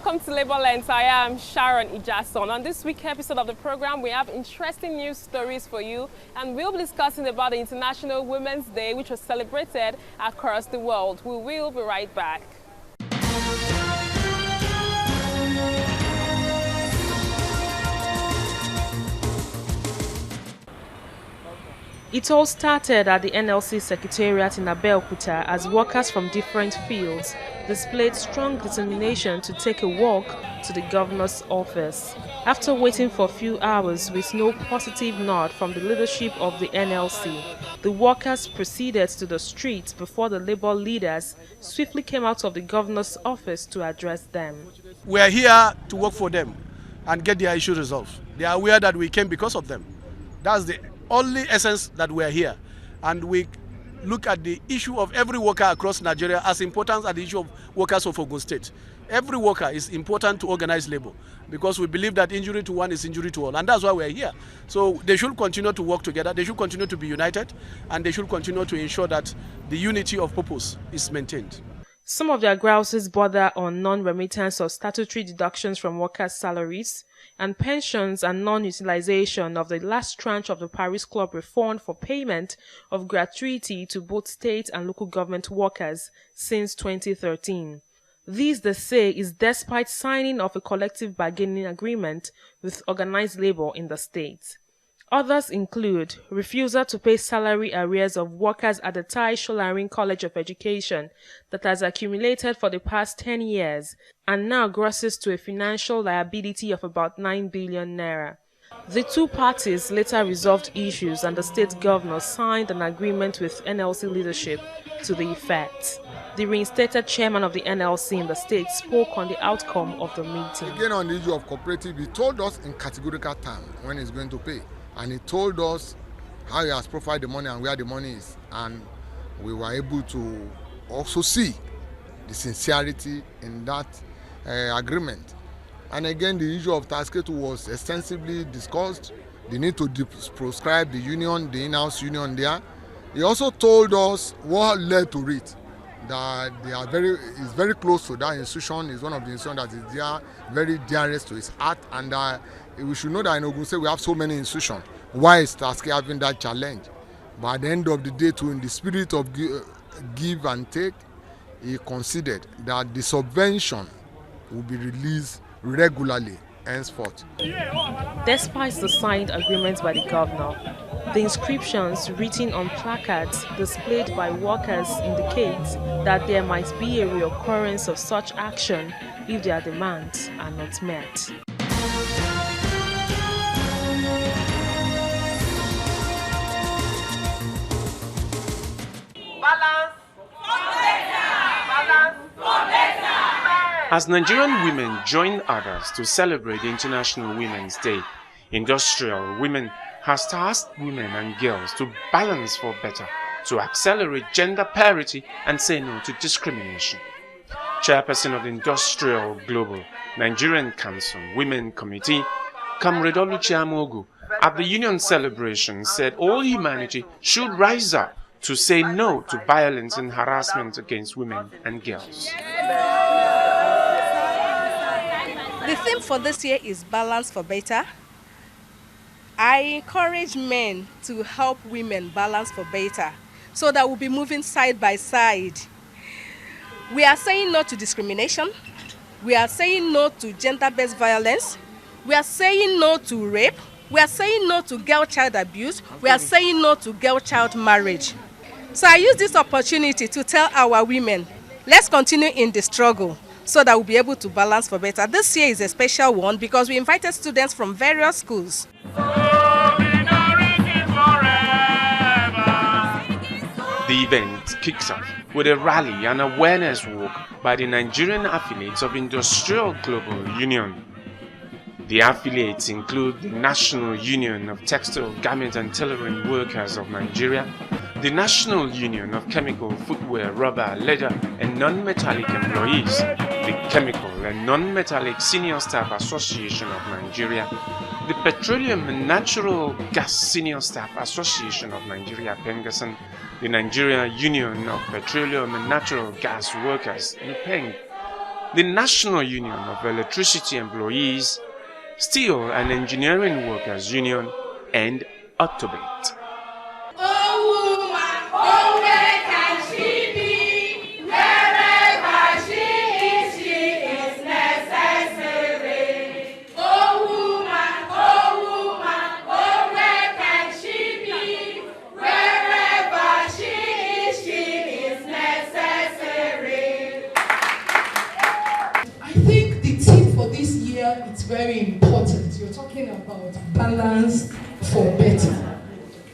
welcome to Labour Lens. I am Sharon Ijason. On this week's episode of the program, we have interesting news stories for you, and we'll be discussing about the International Women's Day, which was celebrated across the world. We will be right back. It all started at the NLC Secretariat in Abeokuta as workers from different fields displayed strong determination to take a walk to the governor's office. After waiting for a few hours with no positive nod from the leadership of the NLC, the workers proceeded to the streets before the labor leaders swiftly came out of the governor's office to address them. We are here to work for them and get their issue resolved. They are aware that we came because of them. That's the only essence that we are here, and we look at the issue of every worker across Nigeria as important as the issue of workers of Ogun State. Every worker is important to organized labor because we believe that injury to one is injury to all, and that's why we are here. So they should continue to work together, they should continue to be united, and they should continue to ensure that the unity of purpose is maintained. Some of their grouses border on non-remittance of statutory deductions from workers' salaries and pensions and non-utilization of the last tranche of the Paris Club refund for payment of gratuity to both state and local government workers since 2013. This, they say, is despite signing of a collective bargaining agreement with organized labor in the state. Others include refusal to pay salary arrears of workers at the Tai Solarin College of Education that has accumulated for the past 10 years and now grosses to a financial liability of about 9 billion naira. The two parties later resolved issues and the state governor signed an agreement with NLC leadership to the effect. The reinstated chairman of the NLC in the state spoke on the outcome of the meeting. Again, on the issue of cooperative, he told us in categorical terms when he's going to pay. And he told us how he has profiled the money and where the money is. And we were able to also see the sincerity in that agreement. And again, the issue of Tasketu was extensively discussed. The need to proscribe the union, the in-house union there. He also told us what led to it. That they are is very close to that institution, is one of the institutions that is there, very dearest to his heart, and we should know that in Ogun State we have so many institutions. Why is Taske having that challenge? But at the end of the day, in the spirit of give and take, he considered that the subvention will be released regularly henceforth. Despite the signed agreement by the governor, the inscriptions written on placards displayed by workers indicate that there might be a reoccurrence of such action if their demands are not met. As Nigerian women join others to celebrate the International Women's Day, Industrial Women has tasked women and girls to balance for better, to accelerate gender parity and say no to discrimination. Chairperson of the Industrial Global Nigerian Council Women Committee, Comrade Oluchi Amogu, at the union celebration said all humanity should rise up to say no to violence and harassment against women and girls. The theme for this year is Balance for Better. I encourage men to help women balance for better so that we'll be moving side by side. We are saying no to discrimination. We are saying no to gender-based violence. We are saying no to rape. We are saying no to girl-child abuse. We are saying no to girl-child marriage. So I use this opportunity to tell our women, let's continue in the struggle so that we'll be able to balance for better. This year is a special one because we invited students from various schools. The event kicks off with a rally and awareness walk by the Nigerian affiliates of Industrial Global Union. The affiliates include the National Union of Textile, Garment and Tailoring Workers of Nigeria, the National Union of Chemical, Footwear, Rubber, Leather and Non-Metallic Employees, the Chemical and Non-Metallic Senior Staff Association of Nigeria, the Petroleum and Natural Gas Senior Staff Association of Nigeria, PENGASAN, the Nigeria Union of Petroleum and Natural Gas Workers, NUPENG, the National Union of Electricity Employees, Steel and Engineering Workers Union, and Octobit. It's very important. You're talking about balance for better.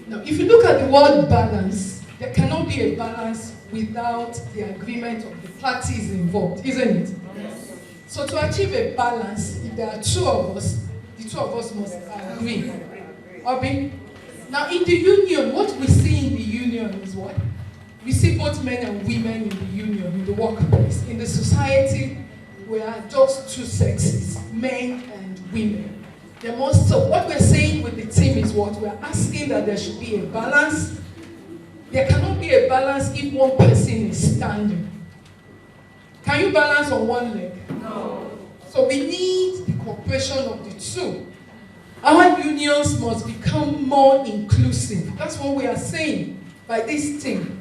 Now, if you look at the word balance, there cannot be a balance without the agreement of the parties involved, isn't it? Yes. So to achieve a balance, if there are two of us, the two of us must agree. Obi? Now, in the union, what we see in the union is what? We see both men and women in the union, in the workplace. In the society, we are just two sexes, men and women. So what we're saying with the team is what? We're asking that there should be a balance. There cannot be a balance if one person is standing. Can you balance on one leg? No. So we need the cooperation of the two. Our unions must become more inclusive. That's what we are saying by this team.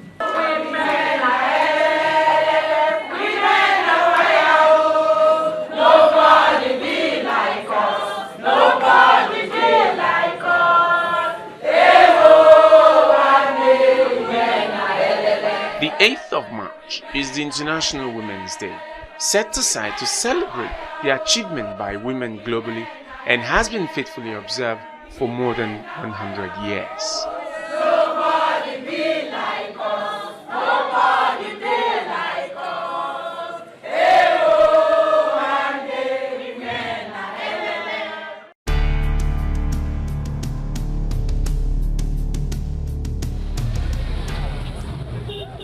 The 8th of March is the International Women's Day, set aside to celebrate the achievement by women globally and has been faithfully observed for more than 100 years. Nobody be like us. Nobody be like us.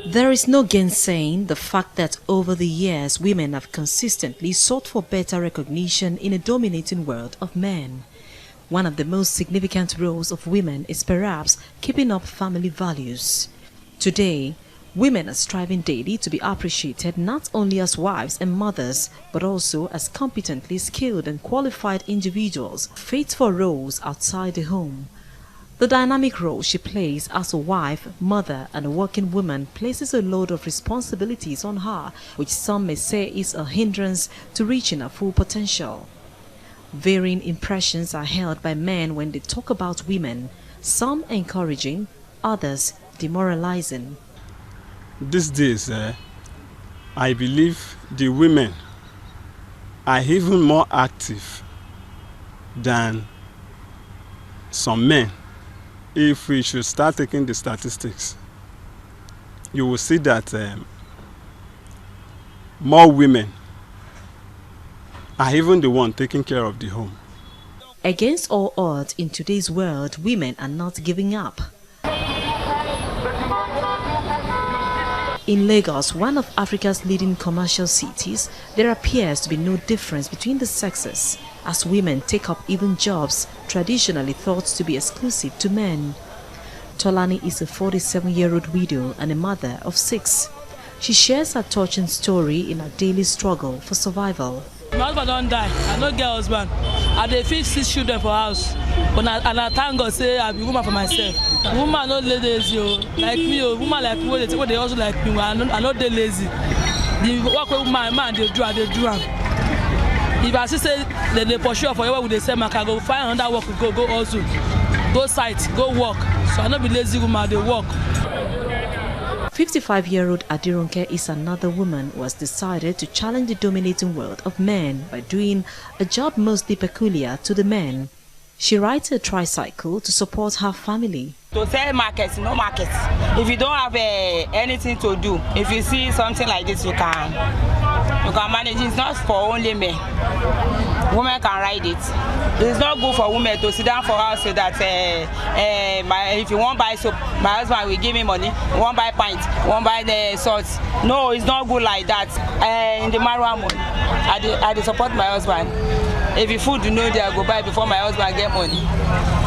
There is no gainsaying the fact that over the years women have consistently sought for better recognition in a dominating world of men. One of the most significant roles of women is perhaps keeping up family values. Today, women are striving daily to be appreciated not only as wives and mothers, but also as competently skilled and qualified individuals fit for roles outside the home. The dynamic role she plays as a wife, mother, and a working woman places a load of responsibilities on her, which some may say is a hindrance to reaching her full potential. Varying impressions are held by men when they talk about women, some encouraging, others demoralizing. These days, I believe the women are even more active than some men. If we should start taking the statistics, you will see that more women are even the one taking care of the home. Against all odds in today's world, women are not giving up. In Lagos, one of Africa's leading commercial cities, there appears to be no difference between the sexes, as women take up even jobs traditionally thought to be exclusive to men. Tolani is a 47-year-old widow and a mother of 6. She shares her touching story in her daily struggle for survival. My husband don't die. I don't get husband. I dey feed 6 children for house. And I thank God say I be woman for myself. Woman no lazy like me. Woman like me what they also like me. I not dey lazy. The work with my man they do am. If I see say they pursue for where would they say I can go find another work go also. Go site, go work. So I not be lazy woman, they work. 55-year-old Adirunke is another woman who has decided to challenge the dominating world of men by doing a job mostly peculiar to the men. She rides a tricycle to support her family. To sell markets, no markets. If you don't have anything to do, if you see something like this, you can manage. It's not for only men. Women can ride it. It's not good for women to sit down for house so that if you want buy soap, my husband will give me money. You want buy pint, you want buy the salt. No, it's not good like that. In the marriage money, I support my husband. If you food, you know, I go buy before my husband get money.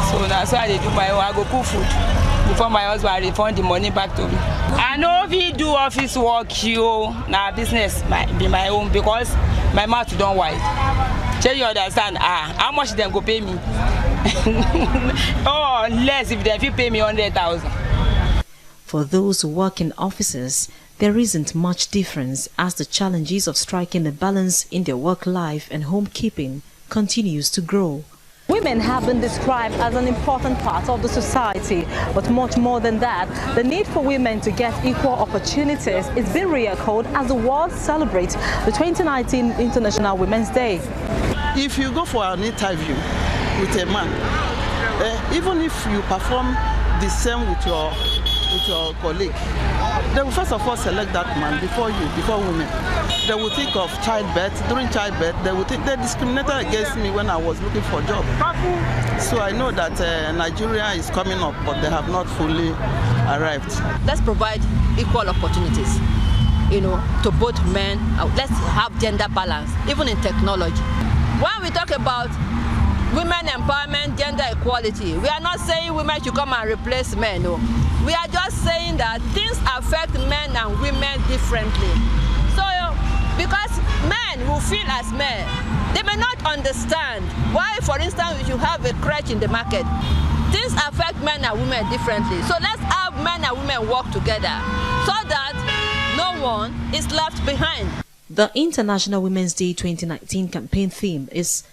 So that's why I do my own. I go cook food. before my husband refund the money back to me. I know if he do office work, now business might be my own because my mouth don't wide. Shall you understand? How much them go pay me? Oh, less if they pay me 100,000. For those who work in offices, there isn't much difference as the challenges of striking a balance in their work life and homekeeping continues to grow. Women have been described as an important part of the society, but much more than that, the need for women to get equal opportunities is being re-echoed as the world celebrates the 2019 International Women's Day. If you go for an interview with a man, even if you perform the same with your colleague, they will first of all select that man before women. They will think of childbirth. During childbirth, they discriminated against me when I was looking for a job. So I know that Nigeria is coming up, but they have not fully arrived. Let's provide equal opportunities, to both men. Let's have gender balance, even in technology. When we talk about women empowerment, gender equality, we are not saying women should come and replace men. No. We are just saying that things affect men and women differently. So, because men who feel as men, they may not understand why, for instance, we should have a crèche in the market. Things affect men and women differently. So let's have men and women work together so that no one is left behind. The International Women's Day 2019 campaign theme is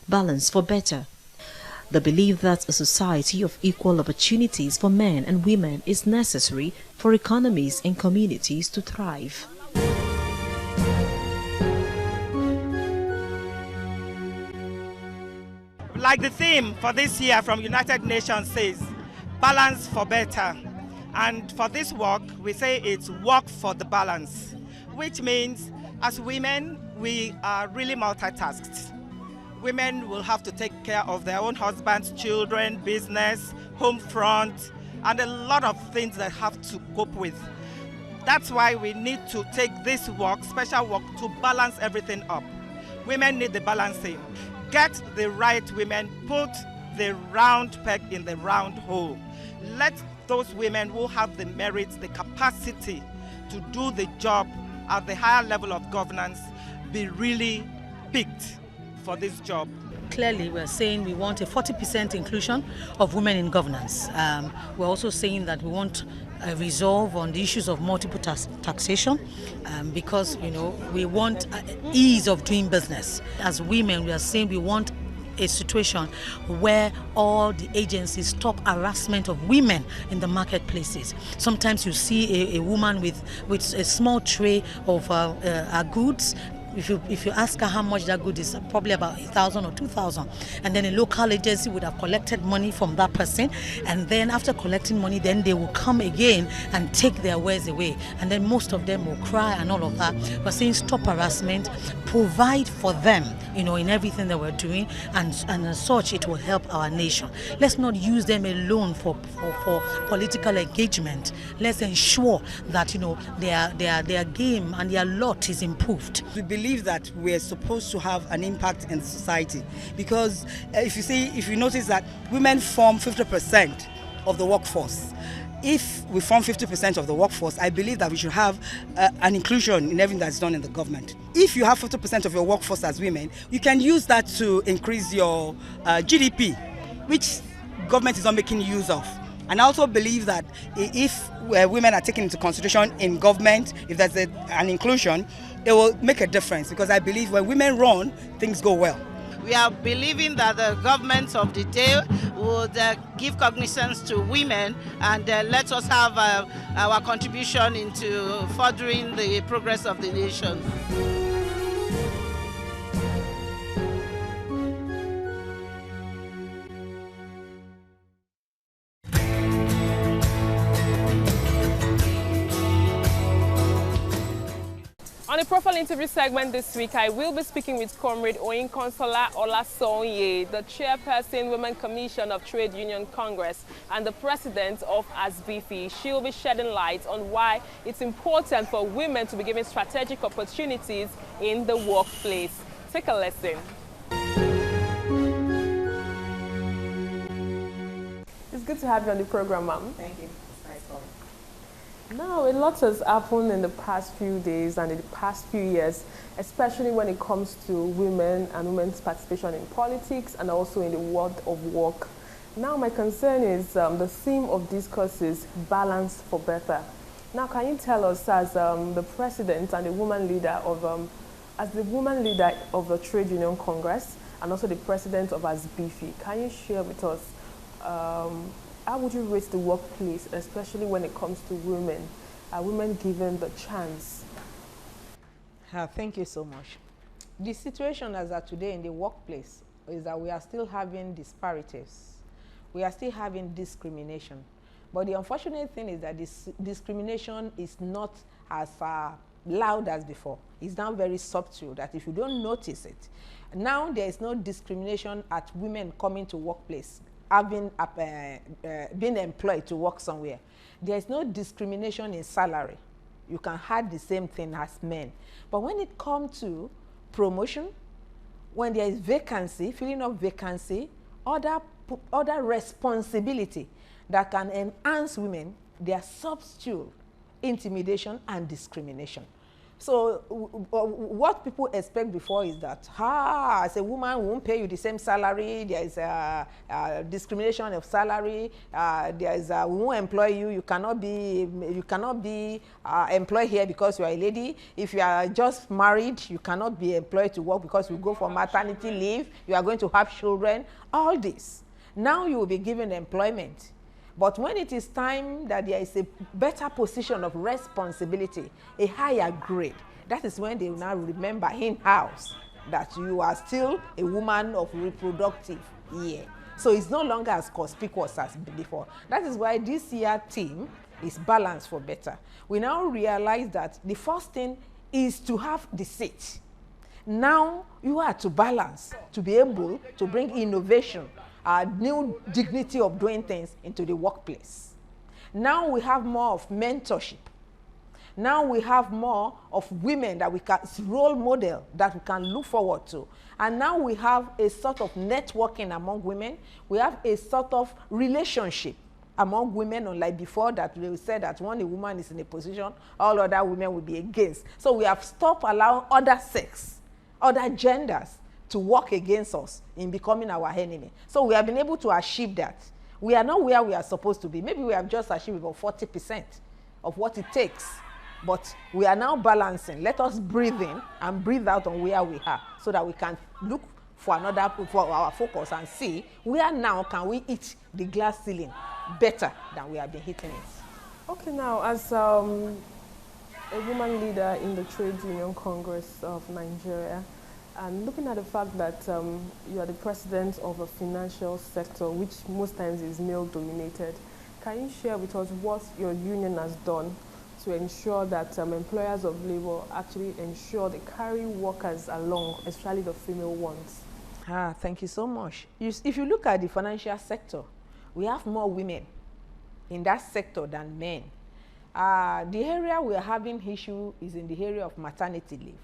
#Balance for Better. The belief that a society of equal opportunities for men and women is necessary for economies and communities to thrive. Like the theme for this year from United Nations says, balance for better. And for this work, we say it's work for the balance, which means as women, we are really multitasked. Women will have to take care of their own husbands, children, business, home front, and a lot of things that have to cope with. That's why we need to take this work, special work, to balance everything up. Women need the balancing. Get the right women, put the round peg in the round hole. Let those women who have the merits, the capacity to do the job at the higher level of governance be really picked for this job. Clearly, we're saying we want a 40% inclusion of women in governance. We're also saying that we want a resolve on the issues of multiple taxation because, we want ease of doing business. As women, we are saying we want a situation where all the agencies stop harassment of women in the marketplaces. Sometimes you see a woman with a small tray of goods. If you ask her how much that good is, probably about 1,000 or 2,000, and then a local agency would have collected money from that person, and then after collecting money, then they will come again and take their wares away, and then most of them will cry and all of that. We're saying stop harassment, provide for them, in everything that we're doing, and as such, it will help our nation. Let's not use them alone for political engagement. Let's ensure that their game and their lot is improved. We believe that we're supposed to have an impact in society because if you notice that women form 50% of the workforce. If we form 50% of the workforce, I believe that we should have an inclusion in everything that's done in the government. If you have 50% of your workforce as women, you can use that to increase your GDP, which government is not making use of. And I also believe that if women are taken into consideration in government, if there's an inclusion, it will make a difference because I believe when women run, things go well. We are believing that the government of the day would give cognizance to women and let us have our contribution into furthering the progress of the nation. On the profile interview segment this week, I will be speaking with Comrade Oyinkansola Olasonye, the chairperson, Women Commission of Trade Union Congress, and the president of ASBIFI. She will be shedding light on why it's important for women to be given strategic opportunities in the workplace. Take a listen. It's good to have you on the program, ma'am. Thank you. It's nice coming. Now, a lot has happened in the past few days and in the past few years, especially when it comes to women and women's participation in politics and also in the world of work. Now, my concern is the theme of this course is balance for better. Now, can you tell us, as the president and the woman leader of the Trade Union Congress and also the president of ASBIFI, can you share with us how would you rate the workplace, especially when it comes to women? Are women given the chance? Thank you so much. The situation as of today in the workplace is that we are still having disparities. We are still having discrimination. But the unfortunate thing is that this discrimination is not as loud as before. It's now very subtle that if you don't notice it, now there is no discrimination at women coming to workplace, having been employed to work somewhere. There is no discrimination in salary. You can have the same thing as men. But when it comes to promotion, when there is vacancy, filling of vacancy, other responsibility that can enhance women, they are substitute intimidation and discrimination. So what people expect before is that, as a woman, we won't pay you the same salary, there is a discrimination of salary, there is we won't employ you, you cannot be employed here because you are a lady. If you are just married, you cannot be employed to work because you go for maternity leave, you are going to have children, all this. Now you will be given employment. But when it is time that there is a better position of responsibility, a higher grade, that is when they will now remember in-house that you are still a woman of reproductive year. So it's no longer as conspicuous as before. That is why this year theme is balance for better. We now realize that the first thing is to have the seat. Now you are to balance, to be able to bring innovation, new dignity of doing things into the workplace. Now we have more of mentorship. Now we have more of women that we can role model that we can look forward to. And now we have a sort of networking among women. We have a sort of relationship among women, unlike before that they said that when a woman is in a position, all other women will be against. So we have stopped allowing other sex, other genders to work against us in becoming our enemy. So we have been able to achieve that. We are not where we are supposed to be. Maybe we have just achieved about 40% of what it takes. But we are now balancing. Let us breathe in and breathe out on where we are so that we can look for our focus and see where now can we hit the glass ceiling better than we have been hitting it. Okay, now as a woman leader in the Trade Union Congress of Nigeria, and looking at the fact that you are the president of a financial sector, which most times is male-dominated, can you share with us what your union has done to ensure that employers of labor actually ensure they carry workers along, especially the female ones? Thank you so much. If you look at the financial sector, we have more women in that sector than men. The area we are having issue is in the area of maternity leave.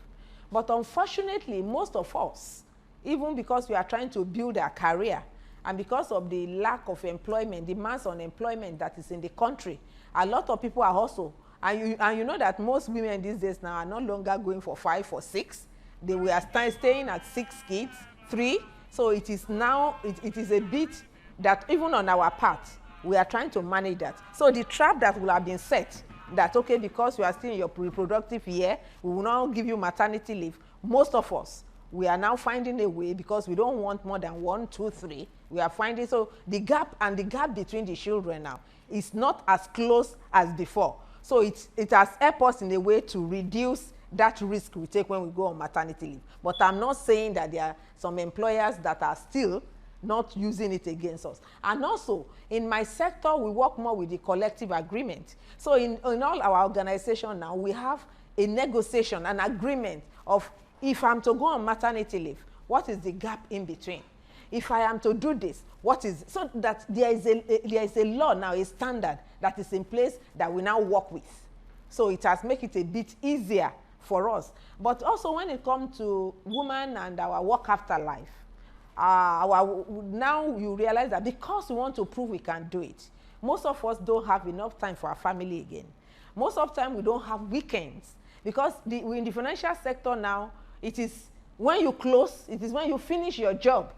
But unfortunately, most of us, even because we are trying to build our career and because of the lack of employment, the mass unemployment that is in the country, a lot of people are also, and you know that most women these days now are no longer going for 5 or 6. They were staying at 6 kids, 3. So it is now, it is a bit that even on our part, we are trying to manage that. So the trap that will have been set, that okay, because you are still in your reproductive year, we will now give you maternity leave. Most of us, we are now finding a way because we don't want more than 1, 2, 3. We are finding, so the gap between the children now is not as close as before. So it has helped us in a way to reduce that risk we take when we go on maternity leave. But I'm not saying that there are some employers that are still not using it against us. And also, in my sector, we work more with the collective agreement. So in all our organization now, we have a negotiation, an agreement of if I'm to go on maternity leave, what is the gap in between? If I am to do this, what is, so that there is a law now, a standard that is in place that we now work with. So it has made it a bit easier for us. But also when it comes to women and our work after life, now you realize that because we want to prove we can do it, most of us don't have enough time for our family again. Most of the time we don't have weekends, because in the financial sector now, it is when you close, it is when you finish your job.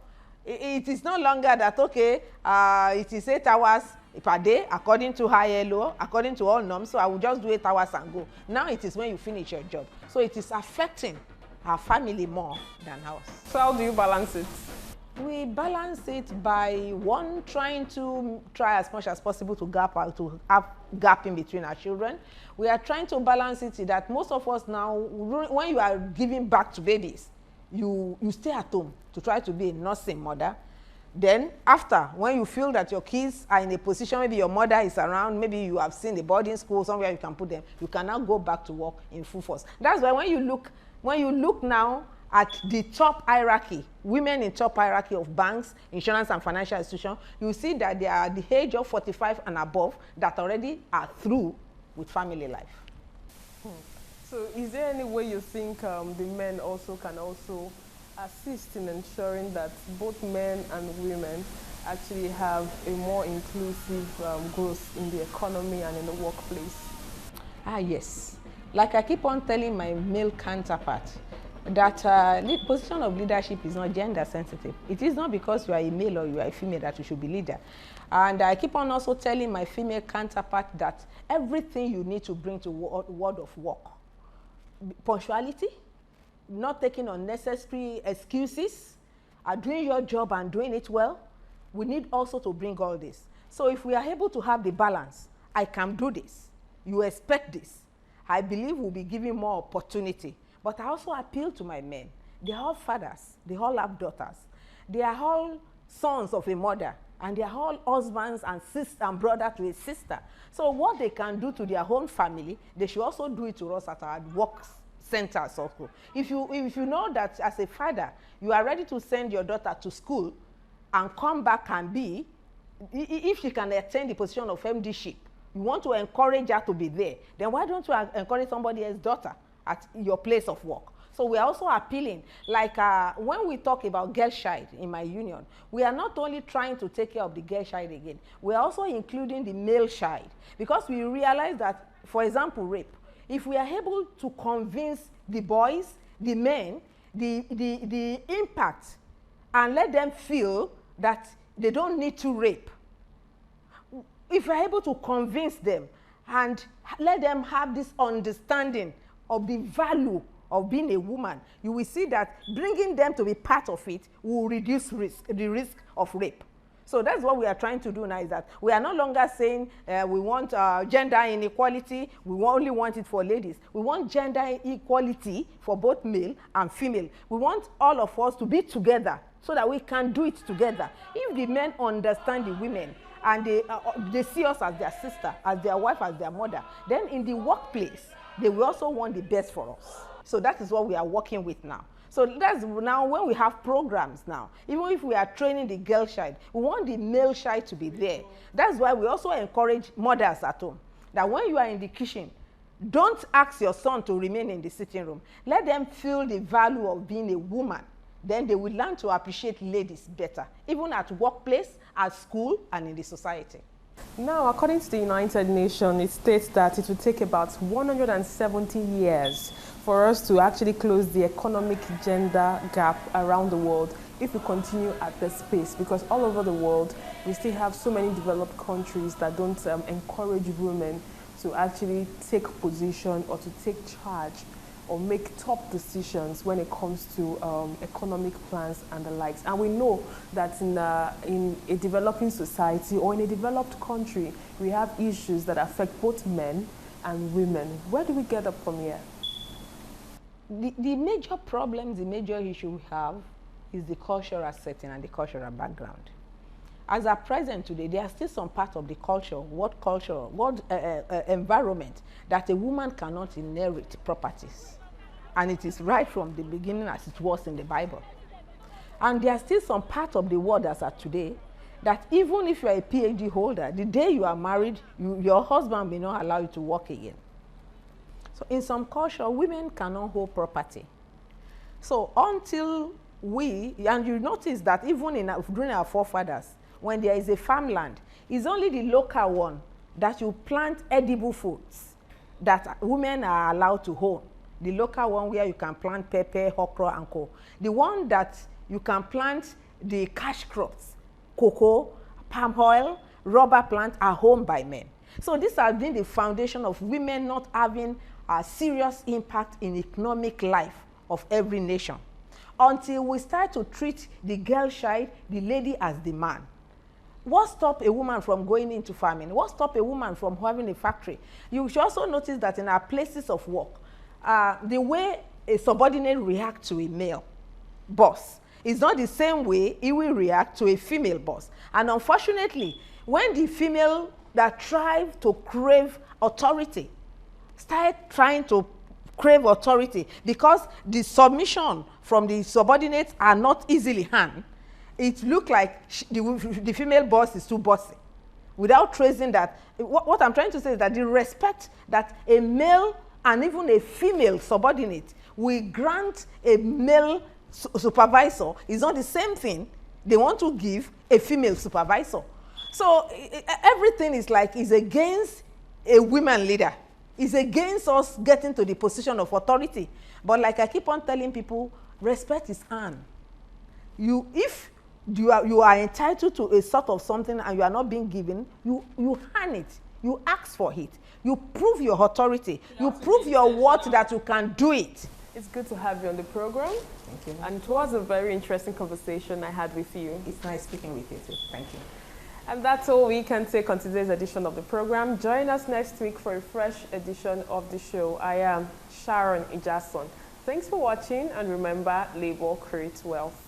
It is no longer that, okay, it is 8 hours per day according to ILO, according to all norms, so I will just do 8 hours and go. Now it is when you finish your job. So it is affecting our family more than ours. So how do you balance it? We balance it by trying as much as possible to have gap in between our children. We are trying to balance it that most of us now, when you are giving back to babies, you stay at home to try to be a nursing mother. Then after, when you feel that your kids are in a position, maybe your mother is around, maybe you have seen a boarding school somewhere you can put them, you can now go back to work in full force. That's why when you look now at the top hierarchy, women in top hierarchy of banks, insurance and financial institutions, you see that they are at the age of 45 and above that already are through with family life. So is there any way you think the men also can assist in ensuring that both men and women actually have a more inclusive growth in the economy and in the workplace? Yes. Like I keep on telling my male counterpart, that the position of leadership is not gender sensitive. It is not because you are a male or you are a female that you should be leader. And I keep on also telling my female counterpart that everything you need to bring to world of work, punctuality, not taking unnecessary excuses, doing your job and doing it well, we need also to bring all this. So if we are able to have the balance, I can do this, you expect this, I believe we'll be giving more opportunity. But I also appeal to my men. They are all fathers, they all have daughters, they are all sons of a mother, and they are all husbands and sisters and brother to a sister. So what they can do to their own family, they should also do it to us at our work centers also. If you know that as a father, you are ready to send your daughter to school and come back and be, if she can attain the position of MDship, you want to encourage her to be there, then why don't you encourage somebody else's daughter at your place of work? So we are also appealing, like when we talk about girl child in my union, we are not only trying to take care of the girl child again, we are also including the male child, because we realize that, for example, rape, if we are able to convince the boys, the men, the impact, and let them feel that they don't need to rape, if we are able to convince them and let them have this understanding of the value of being a woman, you will see that bringing them to be part of it will reduce the risk of rape. So that's what we are trying to do now, is that we are no longer saying we want gender inequality, we only want it for ladies. We want gender equality for both male and female. We want all of us to be together so that we can do it together. If the men understand the women and they see us as their sister, as their wife, as their mother, then in the workplace, they will also want the best for us. So that is what we are working with now. So that's now when we have programs now, even if we are training the girl child, we want the male child to be there. That's why we also encourage mothers at home, that when you are in the kitchen, don't ask your son to remain in the sitting room. Let them feel the value of being a woman. Then they will learn to appreciate ladies better, even at workplace, at school, and in the society. Now, according to the United Nations, it states that it will take about 170 years for us to actually close the economic gender gap around the world if we continue at this pace, because all over the world, we still have so many developed countries that don't encourage women to actually take position or to take charge or make top decisions when it comes to economic plans and the likes. And we know that in a developing society or in a developed country, we have issues that affect both men and women. Where do we get up from here? The major problems, the major issue we have is the cultural setting and the cultural background. As at present today, there are still some part of the culture, what environment, that a woman cannot inherit properties. And it is right from the beginning as it was in the Bible. And there are still some part of the world as at today, that even if you are a PhD holder, the day you are married, your husband may not allow you to work again. So in some culture, women cannot hold property. So until and you notice that even during our forefathers, when there is a farmland, it's only the local one that you plant edible foods that women are allowed to own. The local one where you can plant pepper, okra, and co. The one that you can plant the cash crops, cocoa, palm oil, rubber plant are owned by men. So this has been the foundation of women not having a serious impact in economic life of every nation. Until we start to treat the girl child, the lady as the man. What stops a woman from going into farming? What stops a woman from having a factory? You should also notice that in our places of work, the way a subordinate reacts to a male boss is not the same way he will react to a female boss. And unfortunately, when the female that strive to crave authority start trying to crave authority because the submission from the subordinates are not easily handled, it looks like the female boss is too bossy. Without tracing that, what I'm trying to say is that the respect that a male and even a female subordinate will grant a male supervisor is not the same thing they want to give a female supervisor. So everything is against a women leader. It's against us getting to the position of authority. But like I keep on telling people, respect is earned. If you are entitled to a sort of something and you are not being given, you earn it. You ask for it. You prove your authority. You prove your worth that you can do it. It's good to have you on the program. Thank you. And it was a very interesting conversation I had with you. It's nice speaking with you too. Thank you. And that's all we can take on today's edition of the program. Join us next week for a fresh edition of the show. I am Sharon Ijason. Thanks for watching, and remember, labor creates wealth.